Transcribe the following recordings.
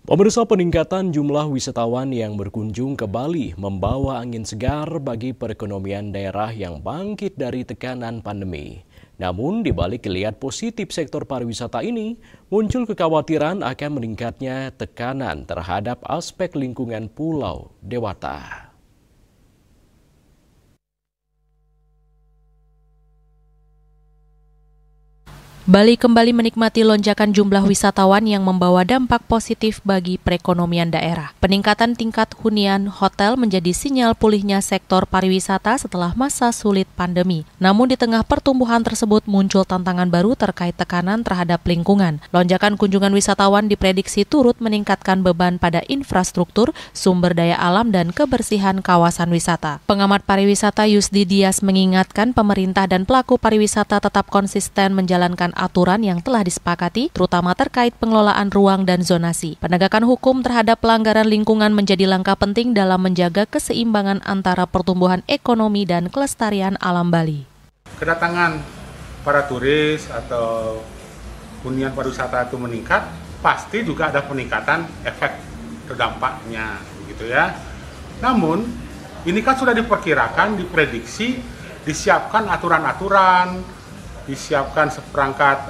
Pemirsa, peningkatan jumlah wisatawan yang berkunjung ke Bali membawa angin segar bagi perekonomian daerah yang bangkit dari tekanan pandemi. Namun, di balik kelihatan positif sektor pariwisata ini, muncul kekhawatiran akan meningkatnya tekanan terhadap aspek lingkungan Pulau Dewata. Bali kembali menikmati lonjakan jumlah wisatawan yang membawa dampak positif bagi perekonomian daerah. Peningkatan tingkat hunian hotel menjadi sinyal pulihnya sektor pariwisata setelah masa sulit pandemi. Namun di tengah pertumbuhan tersebut muncul tantangan baru terkait tekanan terhadap lingkungan. Lonjakan kunjungan wisatawan diprediksi turut meningkatkan beban pada infrastruktur, sumber daya alam, dan kebersihan kawasan wisata. Pengamat pariwisata Yusdi Dias mengingatkan pemerintah dan pelaku pariwisata tetap konsisten menjalankan aturan yang telah disepakati, terutama terkait pengelolaan ruang dan zonasi. Penegakan hukum terhadap pelanggaran lingkungan menjadi langkah penting dalam menjaga keseimbangan antara pertumbuhan ekonomi dan kelestarian alam Bali. Kedatangan para turis atau hunian pariwisata itu meningkat, pasti juga ada peningkatan efek terdampaknya, begitu ya. Namun, ini kan sudah diperkirakan, diprediksi, disiapkan aturan-aturan, disiapkan seperangkat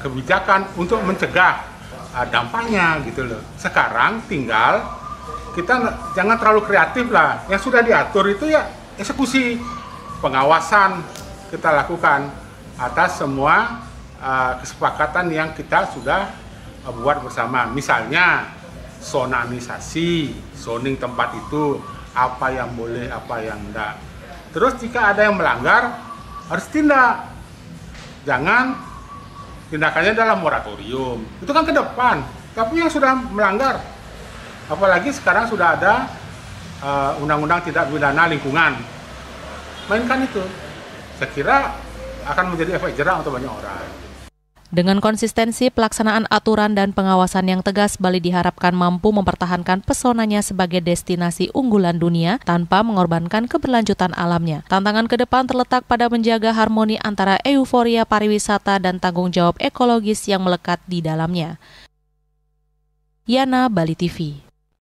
kebijakan untuk mencegah dampaknya gitu loh. Sekarang tinggal kita jangan terlalu kreatif lah. Yang sudah diatur itu ya eksekusi, pengawasan kita lakukan atas semua kesepakatan yang kita sudah buat bersama. Misalnya sonanisasi, zoning tempat itu, apa yang boleh, apa yang enggak. Terus jika ada yang melanggar harus tindak. Jangan tindakannya dalam moratorium, itu kan ke depan. Tapi yang sudah melanggar, apalagi sekarang sudah ada undang-undang tindak pidana lingkungan, mainkan itu. Saya kira akan menjadi efek jerah untuk banyak orang. Dengan konsistensi pelaksanaan aturan dan pengawasan yang tegas, Bali diharapkan mampu mempertahankan pesonanya sebagai destinasi unggulan dunia tanpa mengorbankan keberlanjutan alamnya. Tantangan ke depan terletak pada menjaga harmoni antara euforia pariwisata dan tanggung jawab ekologis yang melekat di dalamnya. Yana, Bali TV.